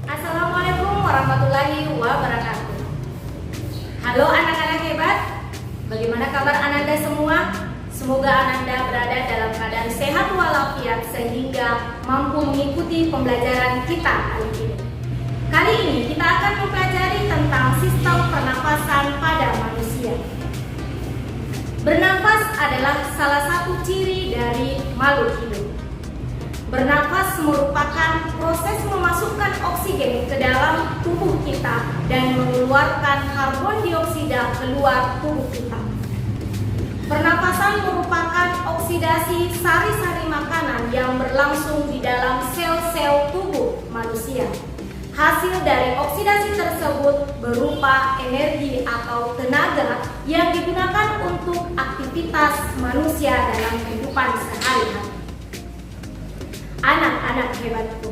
Assalamualaikum warahmatullahi wabarakatuh. Halo anak-anak hebat, bagaimana kabar Ananda semua? Semoga Ananda berada dalam keadaan sehat walafiat sehingga mampu mengikuti pembelajaran kita hari ini. Kali ini kita akan mempelajari tentang sistem pernapasan pada manusia. Bernafas adalah salah satu ciri dari makhluk hidup. Bernafas merupakan proses memasukkan oksigen ke dalam tubuh kita dan mengeluarkan karbon dioksida keluar tubuh kita. Pernapasan merupakan oksidasi sari-sari makanan yang berlangsung di dalam sel-sel tubuh manusia. Hasil dari oksidasi tersebut berupa energi atau tenaga yang digunakan untuk aktivitas manusia dalam kehidupan sehari-hari. Anak-anak hebatku,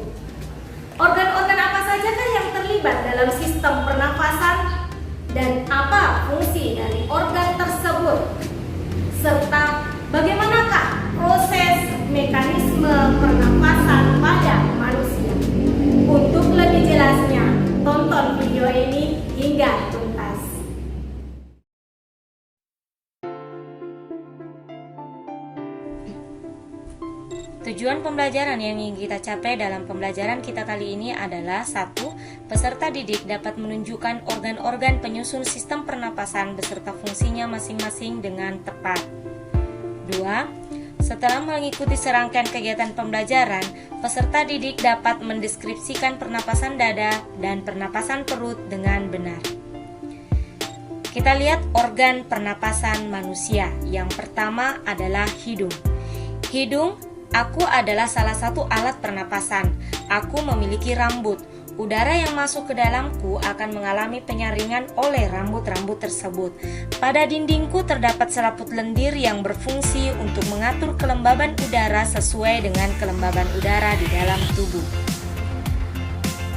organ-organ apa sajakah yang terlibat dalam sistem pernafasan dan apa fungsi dari organ tersebut? Serta bagaimanakah proses mekanisme pernafasan pada manusia? Untuk lebih jelasnya, tonton video ini hingga tuntas. Tujuan pembelajaran yang ingin kita capai dalam pembelajaran kita kali ini adalah 1. Peserta didik dapat menunjukkan organ-organ penyusun sistem pernapasan beserta fungsinya masing-masing dengan tepat. 2. Setelah mengikuti serangkaian kegiatan pembelajaran, peserta didik dapat mendeskripsikan pernapasan dada dan pernapasan perut dengan benar. Kita lihat organ pernapasan manusia. Yang pertama adalah hidung. Hidung, aku adalah salah satu alat pernapasan. Aku memiliki rambut. Udara yang masuk ke dalamku akan mengalami penyaringan oleh rambut-rambut tersebut. Pada dindingku terdapat selaput lendir yang berfungsi untuk mengatur kelembaban udara sesuai dengan kelembaban udara di dalam tubuh.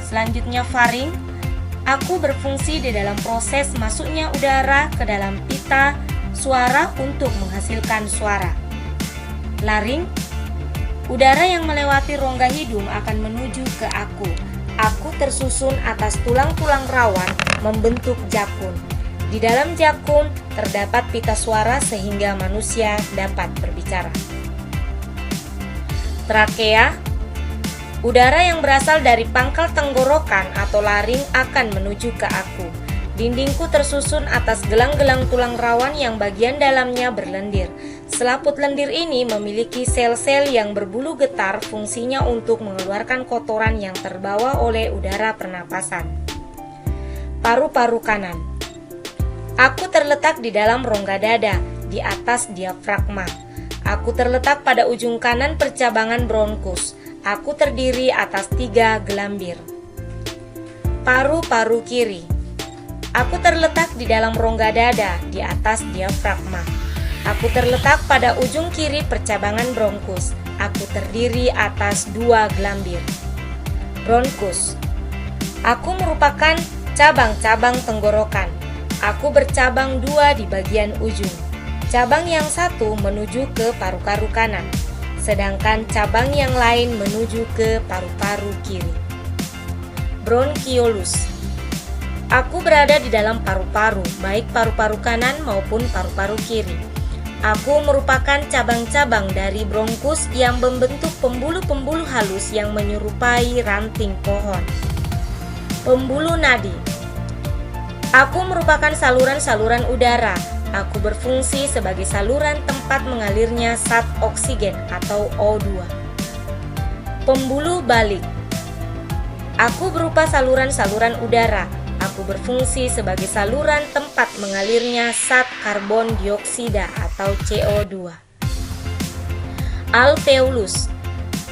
Selanjutnya faring. Aku berfungsi di dalam proses masuknya udara ke dalam pita suara untuk menghasilkan suara. Laring. Udara yang melewati rongga hidung akan menuju ke aku. Aku tersusun atas tulang-tulang rawan membentuk jakun. Di dalam jakun terdapat pita suara sehingga manusia dapat berbicara. Trakea. Udara yang berasal dari pangkal tenggorokan atau laring akan menuju ke aku. Dindingku tersusun atas gelang-gelang tulang rawan yang bagian dalamnya berlendir. Selaput lendir ini memiliki sel-sel yang berbulu getar, fungsinya untuk mengeluarkan kotoran yang terbawa oleh udara pernapasan. Paru-paru kanan. Aku terletak di dalam rongga dada, di atas diafragma. Aku terletak pada ujung kanan percabangan bronkus. Aku terdiri atas 3 gelambir. Paru-paru kiri. Aku terletak di dalam rongga dada, di atas diafragma. Aku terletak pada ujung kiri percabangan bronkus. Aku terdiri atas 2 gelambir. Bronkus. Aku merupakan cabang-cabang tenggorokan. Aku bercabang 2 di bagian ujung. Cabang yang satu menuju ke paru-paru kanan, sedangkan cabang yang lain menuju ke paru-paru kiri. Bronkiolus. Aku berada di dalam paru-paru, baik paru-paru kanan maupun paru-paru kiri. Aku merupakan cabang-cabang dari bronkus yang membentuk pembuluh-pembuluh halus yang menyerupai ranting pohon. Pembuluh nadi. Aku merupakan saluran-saluran udara. Aku berfungsi sebagai saluran tempat mengalirnya zat oksigen atau O2. Pembuluh balik. Aku berupa saluran-saluran udara. Aku berfungsi sebagai saluran tempat mengalirnya zat karbon dioksida atau CO2. Alveolus.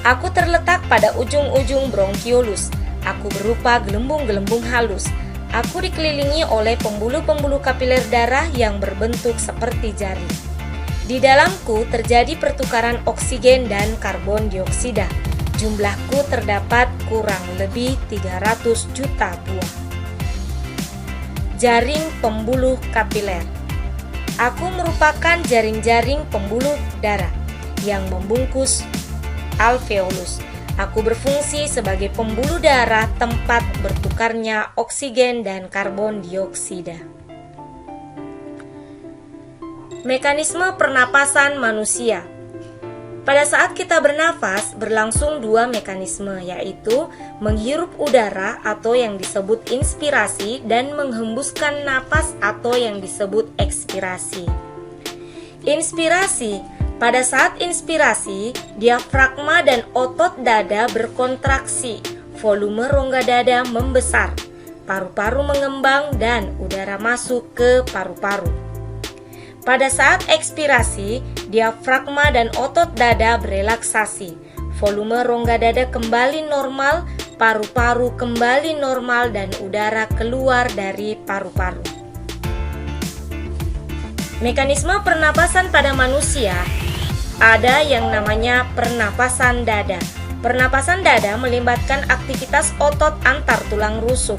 Aku terletak pada ujung-ujung bronkiolus. Aku berupa gelembung-gelembung halus. Aku dikelilingi oleh pembuluh-pembuluh kapiler darah yang berbentuk seperti jari. Di dalamku terjadi pertukaran oksigen dan karbon dioksida. Jumlahku terdapat kurang lebih 300 juta buah. Jaring pembuluh kapiler. Aku merupakan jaring-jaring pembuluh darah yang membungkus alveolus. Aku berfungsi sebagai pembuluh darah tempat bertukarnya oksigen dan karbon dioksida. Mekanisme pernapasan manusia. Pada saat kita bernafas, berlangsung dua mekanisme, yaitu menghirup udara atau yang disebut inspirasi dan menghembuskan napas atau yang disebut ekspirasi. Inspirasi. Pada saat inspirasi, diafragma dan otot dada berkontraksi, volume rongga dada membesar, paru-paru mengembang dan udara masuk ke paru-paru. Pada saat ekspirasi, diafragma dan otot dada berelaksasi, volume rongga dada kembali normal, paru-paru kembali normal dan udara keluar dari paru-paru. Mekanisme pernapasan pada manusia ada yang namanya pernapasan dada. Pernapasan dada melibatkan aktivitas otot antar tulang rusuk.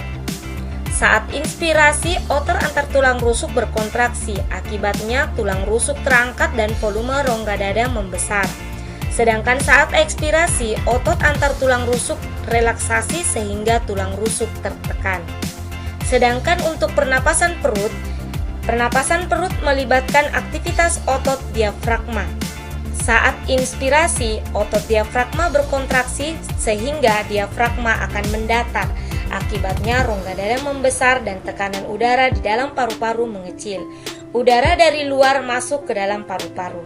Saat inspirasi, otot antar tulang rusuk berkontraksi, akibatnya tulang rusuk terangkat dan volume rongga dada membesar. Sedangkan saat ekspirasi, otot antar tulang rusuk relaksasi sehingga tulang rusuk tertekan. Sedangkan untuk pernapasan perut melibatkan aktivitas otot diafragma. Saat inspirasi, otot diafragma berkontraksi sehingga diafragma akan mendatar. Akibatnya rongga dada membesar dan tekanan udara di dalam paru-paru mengecil. Udara dari luar masuk ke dalam paru-paru.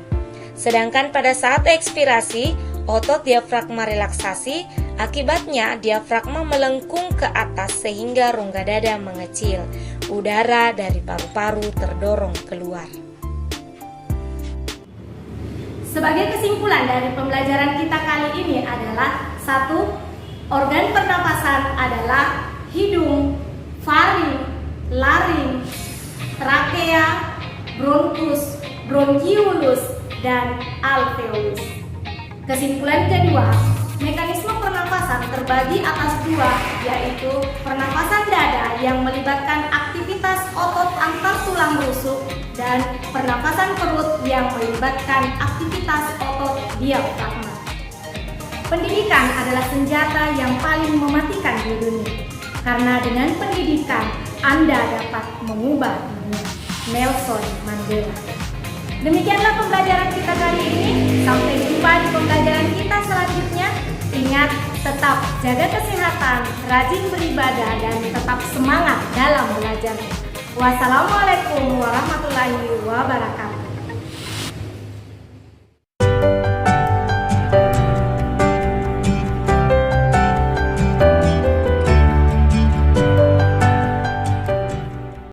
Sedangkan pada saat ekspirasi, otot diafragma relaksasi, akibatnya diafragma melengkung ke atas sehingga rongga dada mengecil. Udara dari paru-paru terdorong keluar. Sebagai kesimpulan dari pembelajaran kita kali ini adalah 1. Organ pernapasan adalah hidung, faring, laring, trakea, bronkus, bronkiolus, dan alveolus. Kesimpulan kedua, mekanisme pernapasan terbagi atas dua, yaitu pernapasan dada yang melibatkan aktivitas otot antar tulang rusuk dan pernapasan perut yang melibatkan aktivitas otot diafragma. Pendidikan adalah senjata yang paling mematikan di dunia, karena dengan pendidikan Anda dapat mengubah dunia. Nelson Mandela. Demikianlah pembelajaran kita kali ini. Sampai jumpa di pembelajaran kita selanjutnya. Ingat, tetap jaga kesehatan, rajin beribadah, dan tetap semangat dalam belajar. Wassalamualaikum warahmatullahi wabarakatuh.